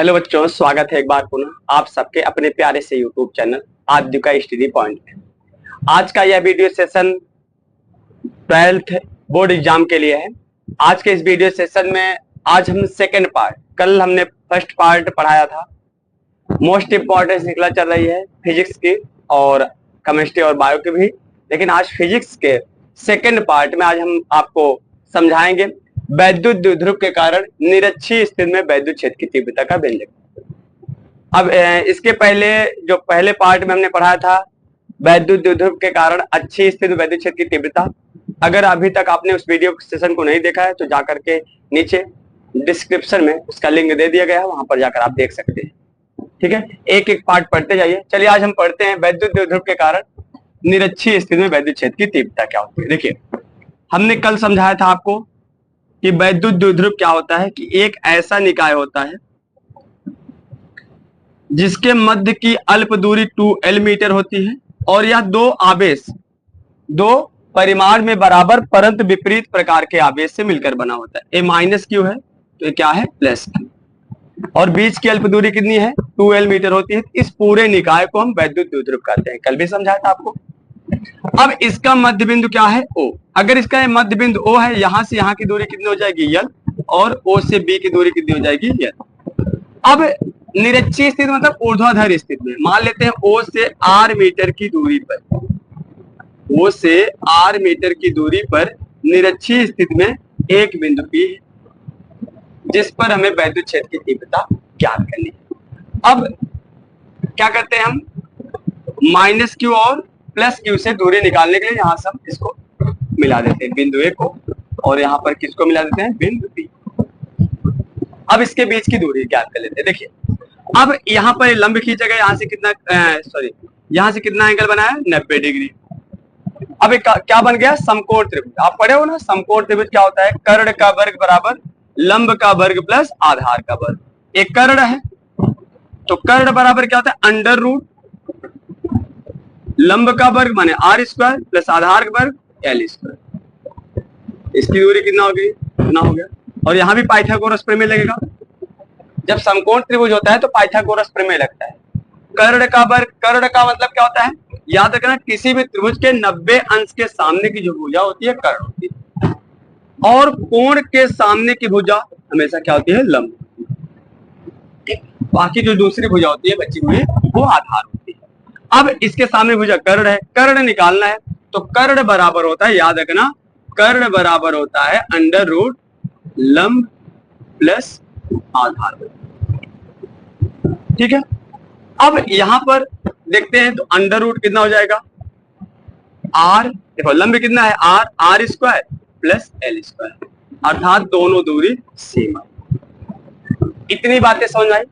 Hello बच्चों, स्वागत है एक बार पुनः आप सबके अपने प्यारे से यूट्यूब चैनल आद्य का स्टडी पॉइंट में। आज का यह video session 12th board exam के लिए है। आज के इस वीडियो सेशन में आज हम सेकंड पार्ट, कल हमने फर्स्ट पार्ट पढ़ाया था। मोस्ट इंपॉर्टेंट श्रृंखला चल रही है फिजिक्स की और केमिस्ट्री और बायो की भी, लेकिन आज फिजिक्स के सेकंड पार्ट में आज हम आपको समझाएंगे वैद्युत द्विध्रुव के कारण निरक्षीय स्थिति में वैद्युत क्षेत्र की तीव्रता का व्यंजक। अब इसके पहले जो पहले पार्ट में हमने पढ़ा था वैद्युत द्विध्रुव के कारण अच्छी स्थिति में वैद्युत क्षेत्र की तीव्रता, अगर अभी तक आपने उस वीडियो सेशन को नहीं देखा है तो जाकर के नीचे डिस्क्रिप्शन में उसका लिंक दे दिया गया है, वहां पर जाकर आप देख सकते हैं। ठीक है, एक एक पार्ट पढ़ते जाइए। चलिए आज हम पढ़ते हैं वैद्युत द्विध्रुव के कारण निरक्षीय स्थिति में वैद्युत क्षेत्र की तीव्रता क्या होती है। देखिए, हमने कल समझाया था आपको कि वैद्युत द्विध्रुव क्या होता है कि एक ऐसा निकाय होता है जिसके मध्य की अल्प दूरी 2l मीटर होती है और यह दो आवेश, दो परिमाण में बराबर परंतु विपरीत प्रकार के आवेश से मिलकर बना होता है। ए माइनस क्यू है तो ये क्या है, प्लस क्यू, और बीच की अल्प दूरी कितनी है, 2l मीटर होती है। इस पूरे निकाय को हम वैद्युत द्विध्रुव कहते हैं, कल भी समझाया था आपको। अब इसका मध्य बिंदु क्या है, O। अगर इसका मध्य बिंदु O है, यहां से यहां की दूरी कितनी हो जाएगी, L, और O से B की दूरी कितनी हो जाएगी, L। अब निरक्षीय स्थिति मतलब ऊर्ध्वाधर स्थिति में मान लेते हैं O से R मीटर की दूरी पर, O से R मीटर की दूरी पर निरक्षीय स्थिति में एक बिंदु P है जिस पर हमें वैद्युत क्षेत्र की तीव्रता ज्ञात करनी है। अब क्या करते हैं हम, माइनस क्यू और प्लस क्यू से दूरी निकालने के लिए यहां से हम इसको मिला देते हैं, बिंदु ए को, और यहां पर किसको मिला देते हैं, बिंदु बी। अब इसके बीच की दूरी ज्ञात कर लेते हैं। देखिए, अब यहां पर लंब खींचेगा, यहां से कितना यहां से कितना एंगल बना है, 90 डिग्री। अब क्या बन गया, समकोण त्रिभुज। आप पढ़े हो ना, समकोण त्रिभुज क्या होता है, कर्ण का वर्ग बराबर लंब का वर्ग प्लस आधार का वर्ग। एक कर्ण है तो कर्ण बराबर क्या होता है, अंडर रूट लंब का वर्ग माने आर स्क्वायर प्लस आधार का वर्ग एल स्क्वायर। इसकी दूरी कितना हो गई, इतना हो गया। और यहां भी पाइथागोरस प्रमेय लगेगा। जब समकोण त्रिभुज होता है तो पाइथागोरस प्रमेय लगता है। कर्ण का वर्ग, कर्ण का मतलब क्या होता है, याद रखना, किसी भी त्रिभुज के 90 अंश के सामने की जो भुजा होती है कर्ण होती है, और कोण के सामने की भुजा हमेशा क्या होती है, लंब। बाकी जो दूसरी भुजा होती है बची हुई वो आधार होती है। अब इसके सामने भुजा कर्ण है, कर्ण निकालना है तो कर्ण बराबर होता है, याद रखना, कर्ण बराबर होता है अंडर रूट लंब प्लस आधार। ठीक है, अब यहां पर देखते हैं तो अंडर रूट कितना हो जाएगा, आर, देखो लंब कितना है, R, R square plus L square, अर्थात दोनों दूरी सेम है। इतनी बातें समझ आई।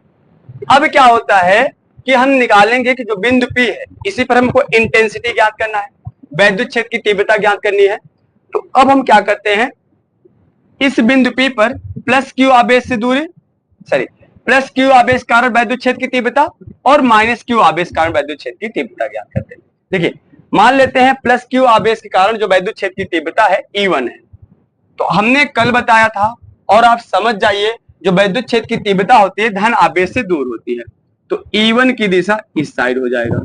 अब क्या होता है कि हम निकालेंगे कि जो बिंदु P है इसी पर हमको इंटेंसिटी ज्ञात करना है, वैद्युत क्षेत्र की तीव्रता ज्ञात करनी है। तो अब हम क्या करते हैं, इस बिंदु P पर प्लस क्यू आवेश से दूरी, प्लस क्यू आवेश कारण वैद्युत क्षेत्र की तीव्रता और माइनस क्यू आवेश कारण वैद्युत क्षेत्र की तीव्रता ज्ञात करते हैं। देखिए, मान लेते हैं प्लस क्यू आवेश के कारण जो वैद्युत क्षेत्र की तीव्रता है E1 है। तो हमने कल बताया था, और आप समझ जाइए, जो वैद्युत क्षेत्र की तीव्रता होती है धन आवेश से दूर होती है, तो E1 की दिशा इस साइड हो जाएगा।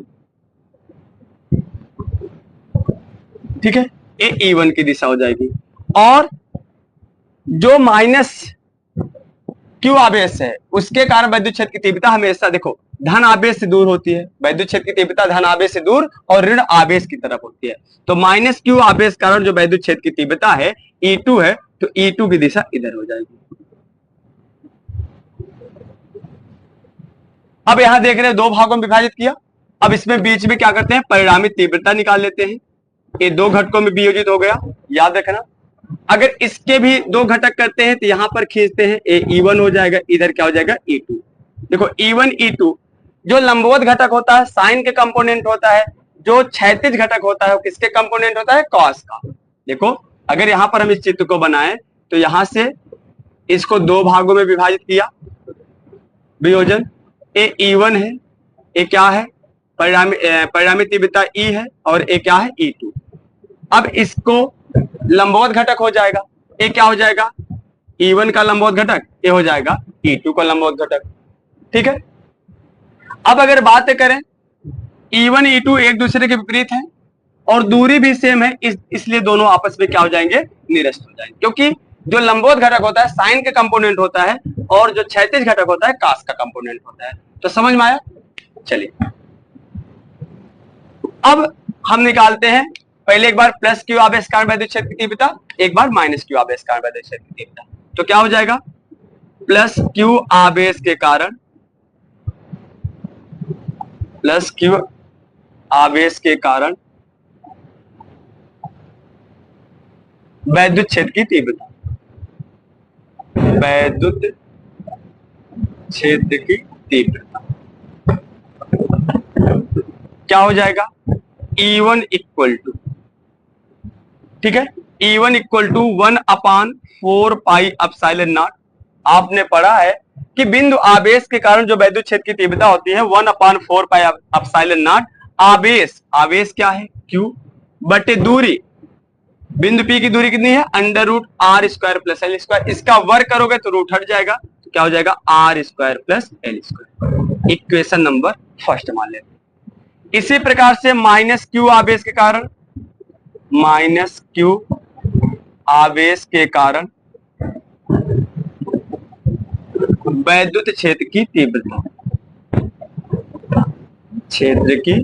ठीक है, ये E1 की दिशा हो जाएगी। और जो माइनस क्यू आवेश है उसके कारण वैद्युत क्षेत्र की तीव्रता हमेशा, देखो, धन आवेश से दूर होती है, वैद्युत क्षेत्र की तीव्रता धन आवेश से दूर और ऋण आवेश की तरफ होती है। तो माइनस क्यू आवेश कारण जो वैद्युत क्षेत्र की तीव्रता है E2 है, तो E2 की दिशा इधर हो जाएगी। अब यहां देख रहे हैं दो भागों में विभाजित किया। अब इसमें बीच में क्या करते हैं, परिणामी तीव्रता निकाल लेते हैं। ये दो घटकों में वियोजित हो गया, याद रखना। अगर इसके भी दो घटक करते हैं तो यहां पर खींचते हैं, ए E1 हो जाएगा, इधर क्या हो जाएगा, E2। देखो E1 E2, जो लंबवत घटक होता है साइन के कंपोनेंट होता है, जो क्षैतिज घटक होता है वो किसके कंपोनेंट होता है, कॉस का। देखो, अगर यहां पर हम इस चित्र को बनाएं तो यहां से इसको दो भागों में विभाजित किया, वियोजन, ए E1 है, ए क्या है, परिणामी तीव्रता E है, और ए क्या है, E2। अब इसको लंबवत घटक हो जाएगा, ए क्या हो जाएगा, E1 का लंबवत घटक, ए हो जाएगा E2 का लंबवत घटक। ठीक है। अब अगर बात करें E1 E2 एक दूसरे के विपरीत हैं और दूरी भी सेम है, इसलिए दोनों आपस में क्या हो जाएंगे, निरस्त हो जाएंगे, क्योंकि जो लंबवत घटक होता है साइन का कंपोनेंट होता है और जो क्षैतिज घटक होता है कास का कंपोनेंट होता है। तो समझ में आया। चलिए अब हम निकालते हैं, पहले एक बार प्लस क्यू आवेश कारण वैद्युत क्षेत्र की तीव्रता, एक बार माइनस क्यू आवेश कारण वैद्युत क्षेत्र की तीव्रता। तो क्या हो जाएगा, प्लस क्यू आवेश के कारण, प्लस क्यू आवेश के कारण वैद्युत क्षेत्र की तीव्रता, वैद्युत क्षेत्र की तीव्रता क्या हो जाएगा, E1 इक्वल टू, ठीक है, E1 equal to 1/4 pi epsilon naught. आपने पढ़ा है कि बिंदु आवेश के कारण जो वैद्युत क्षेत्र की तीव्रता होती है 1/4 पाई एप्सिलॉन नॉट। आवेश, आवेश क्या है, Q बटे दूरी, बिंदु P की दूरी कितनी है, √r² प्लस L स्क्वायर। इसका वर्ग करोगे तो रूट हट जाएगा, तो क्या हो जाएगा, R² plus L²। Equation number first मान लेते हैं। इसी प्रकार से माइनस क्यू आवेश के कारण, माइनस क्यू आवेश के कारण वैद्युत क्षेत्र की तीव्रता, क्षेत्र की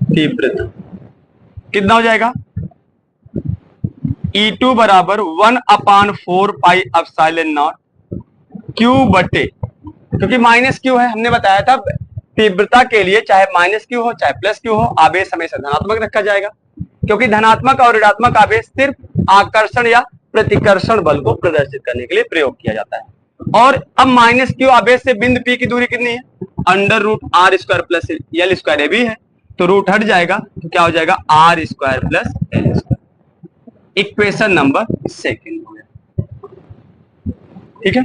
तीव्रता कितना हो जाएगा, E2 बराबर 1/4 पाई एप्सिलॉन नॉट क्यू बटे, क्योंकि माइनस क्यू है, हमने बताया था तीव्रता के लिए चाहे माइनस क्यू हो चाहे प्लस क्यू हो, आवेश हमेशा धनात्मक रखा जाएगा, क्योंकि धनात्मक और ऋणात्मक आवेश सिर्फ आकर्षण या प्रतिकर्षण बल को प्रदर्शित करने के लिए प्रयोग किया जाता है। और अब माइनस क्यू आवेश से बिंदु P की दूरी कितनी है, √r² प्लस L² ये भी है, तो रूट हट जाएगा, तो क्या हो जाएगा, R² plus L²। Equation number second हो गया, ठीक है,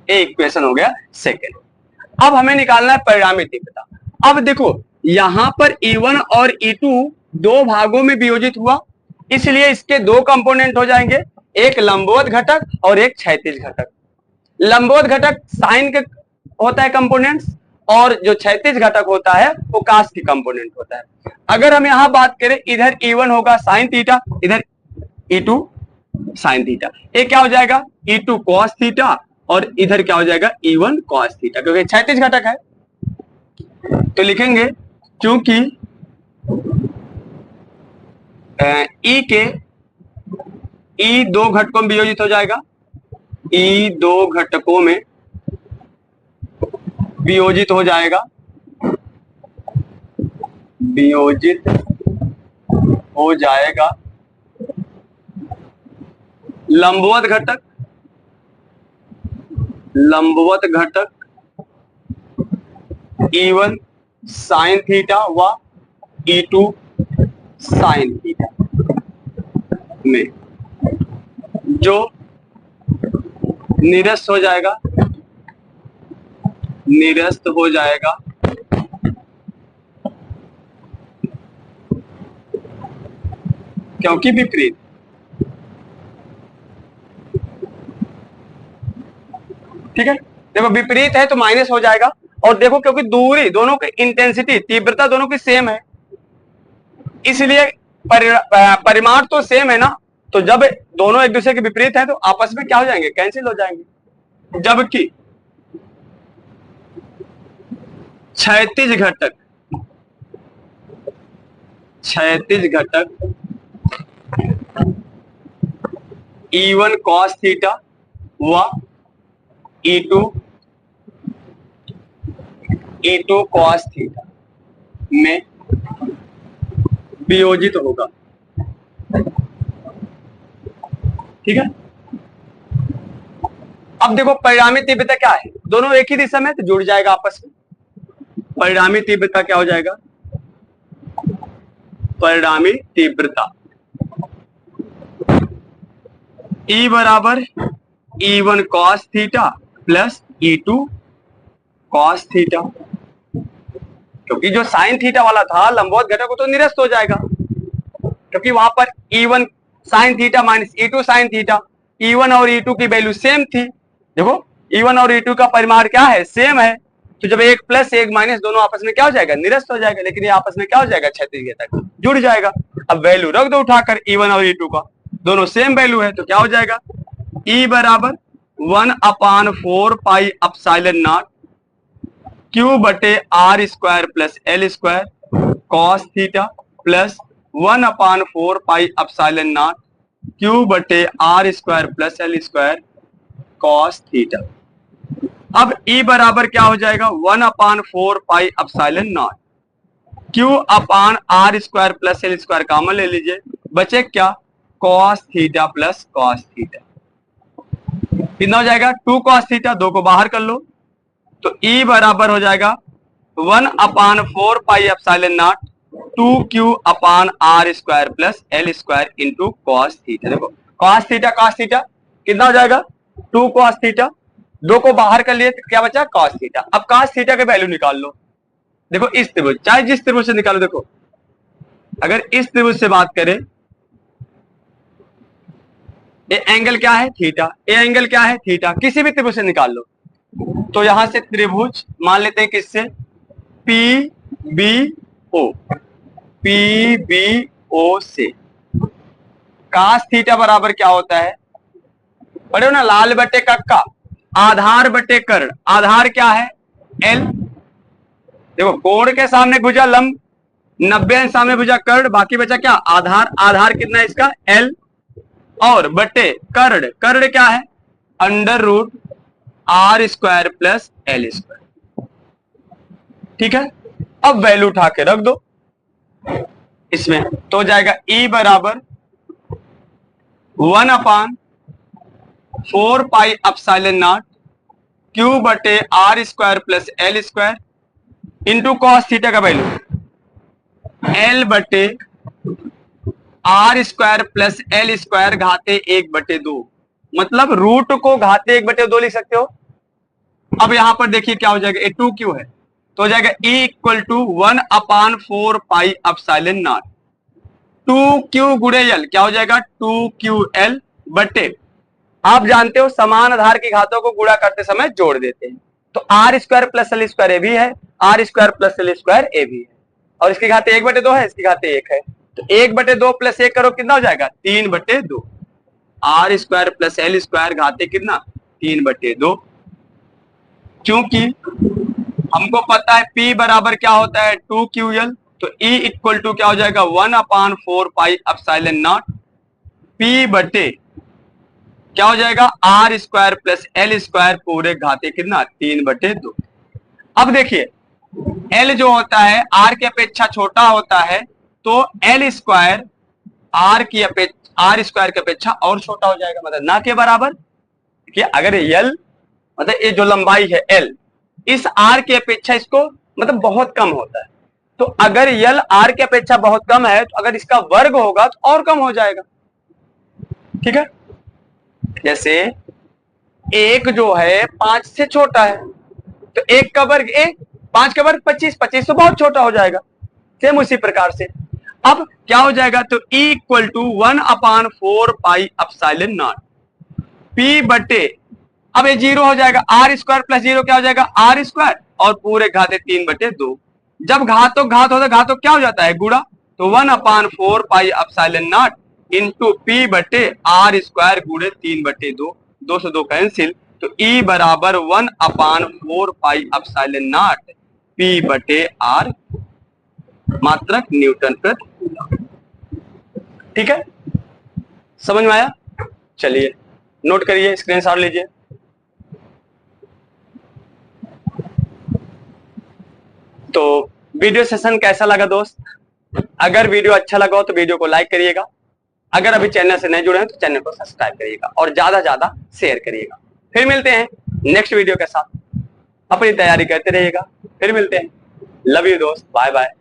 ये इक्वेशन हो गया सेकेंड। अब हमें निकालना है परिणामी तीव्रता। अब देखो यहां पर E1 और E2 दो भागों में वियोजित हुआ, इसलिए इसके दो कंपोनेंट हो जाएंगे, एक लंबवत घटक और एक क्षैतिज घटक। लंबवत घटक साइन के होता है कंपोनेंट्स, और जो क्षैतिज घटक होता है वो कास की कंपोनेंट होता है। अगर हम यहां बात करें, इधर E1 होगा साइन थीटा, इधर E2 साइन थीटा, ये क्या हो जाएगा, E2 कॉस थीटा, और इधर क्या हो जाएगा, E1 कॉस थीटा, क्योंकि क्षैतिज घटक है। तो लिखेंगे क्योंकि E दो घटकों में वियोजित हो जाएगा, E दो घटकों में वियोजित हो जाएगा, वियोजित हो जाएगा लंबवत घटक, लंबवत घटक E1 साइन थीटा व E2 साइन थीटा में, जो निरस्त हो जाएगा, निरस्त हो जाएगा क्योंकि विपरीत, ठीक है, देखो विपरीत है तो माइनस हो जाएगा, और देखो क्योंकि दूरी दोनों की इंटेंसिटी तीव्रता दोनों की सेम है, इसलिए परिमाण तो सेम है ना, तो जब दोनों एक दूसरे के विपरीत है तो आपस में क्या हो जाएंगे, कैंसिल हो जाएंगे। जबकि क्षैतिज घटक, क्षैतिज घटक E1 cos थीटा व E2 cos थीटा में वियोजित होगा, ठीक है। अब देखो परिणामी तीव्रता क्या है, दोनों एक ही दिशा में तो जुड़ जाएगा आपस में। परिणामी तीव्रता क्या हो जाएगा, परिणामी तीव्रता E बराबर E1 cos theta plus E2 cos theta, क्योंकि जो साइन थीटा वाला था लंबवत घटक को तो निरस्त हो जाएगा, क्योंकि वहां पर E1 sine theta minus E2 sine theta, E1 और E2 की वैल्यू सेम थी। देखो E1 और E2 का परिमाण क्या है, सेम है, तो जब 1 प्लस 1 माइनस दोनों आपस में क्या हो जाएगा, निरस्त हो जाएगा, लेकिन ये आपस में क्या हो जाएगा, क्षैतिज तक जुड़ जाएगा। अब वैल्यू रख दो उठाकर E1 और E2 का, दोनों सेम वैल्यू है, तो क्या हो जाएगा, E बराबर 1/4 पाई एप्सिलॉन नॉट Q बटे R square plus L square cos theta plus 1/4 pi epsilon not Q बटे R square plus L square cos theta. अब E बराबर क्या हो जाएगा, 1/4 pi epsilon not Q upon R square plus L square common ले लीजिए, बचे क्या, cos theta plus cos theta. कितना हो जाएगा, 2 कॉस थीटा, 2 को बाहर कर लो, तो E बराबर हो जाएगा 1/4 पाई एप्सिलॉन नॉट 2Q अपान R square plus L square into cos theta. देखो कॉस थीटा कितना हो जाएगा, 2 कॉस थीटा, 2 को बाहर कर लिए तो क्या बचा, कॉस थीटा। अब कॉस थीटा के वैल्यू निकाल लो, देखो इस त्रिभुज, चाहे जिस त्रिभुज से निकालो, देखो अगर इस त्रिभुज से बात करें, ये एंगल क्या है, थीटा, ये एंगल क्या है, थीटा, किसी भी त्रिभुज से निकाल लो, तो यहां से त्रिभुज मान लेते हैं किससे, पी बी ओ से कास थीटा बराबर क्या होता है, पढ़े हो ना, लाल बटे कक्का, आधार बटे कर्ण, आधार क्या है, एल, देखो कोण के सामने भुजा लंब, 90 अंश सामने भुजा कर्ण, बाकी बचा क्या, आधार, आधार कितना है इसका, एल, और बटे कर्ण, कर्ण क्या है, under root R square plus L square. ठीक है, अब वैल्यू उठा के रख दो इसमें, तो हो जाएगा E बराबर 1/4 पाई एप्सिलॉन नॉट Q बटे R square plus L square into cos theta का वैल्यू L बटे R square plus L square घाते 1/2, मतलब रूट को घाते 1/2 लिख सकते हो। अब यहां पर देखिए क्या हो जाएगा, ये 2Q है, तो हो जाएगा E equal to 1/4 pi epsilon naught 2Q गुणे L, क्या हो जाएगा 2QL बटे, आप जानते हो समान आधार की घातों को गुणा करते समय जोड़ देते हैं, तो R square plus L square ए भी है, R square plus L square ए भी है, और इसकी घाते 1/2 है, इसकी घाते 1 है, तो 1/2 प्लस 1 करो कितना हो जाएगा, 3/2, R square plus L square घाते कितना, 3/2, क्योंकि हमको पता है P बराबर क्या होता है 2QL, तो E इक्वल टू क्या हो जाएगा 1/4 पाई एप्सिलॉन नॉट P बटे क्या हो जाएगा R square plus L square पूरे घाते कितना 3/2। अब देखिए L जो होता है R की अपेक्षा छोटा होता है, तो L स्क्वायर R स्क्वायर की अपेक्षा और छोटा हो जाएगा, मतलब ना के बराबर। कि अगर L मतलब ये जो लंबाई है L इस R की अपेक्षा इसको मतलब बहुत कम होता है, तो अगर L R की अपेक्षा बहुत कम है, तो अगर इसका वर्ग होगा तो और कम हो जाएगा। ठीक है, जैसे 1 जो है 5 से छोटा है, तो 1 का वर्ग 1, 5 का वर्ग 25, 25 तो बहुत छोटा हो जाएगा। सेम उसी प्रकार से अब क्या हो जाएगा, तो E equal to 1/4 pi epsilon naught P बटे, अब ये 0 हो जाएगा, R स्क्वायर प्लस 0 क्या हो जाएगा R स्क्वायर और पूरे घाते 3/2, जब घात होता है घातों क्या हो जाता है गुणा, तो 1/4 pi epsilon not into P बटे R स्क्वायर गुणे 3/2, 2 से 2 कैंसिल, तो E बराबर 1/4 पाई एप्सिलॉन नॉट P बटे R मात्रक न्यूटन प्रति कूलम। ठीक है, समझ में आया, चलिए नोट करिए, स्क्रीनशॉट लीजिए। तो वीडियो सेशन कैसा लगा दोस्त, अगर वीडियो अच्छा लगा हो तो वीडियो को लाइक करिएगा, अगर अभी चैनल से नहीं जुड़े हैं तो चैनल को सब्सक्राइब करिएगा और ज्यादा ज्यादा शेयर करिएगा। फिर मिलते हैं नेक्स्ट वीडियो के साथ, अपनी तैयारी करते रहिएगा, फिर मिलते हैं। लव यू दोस्त, बाय बाय।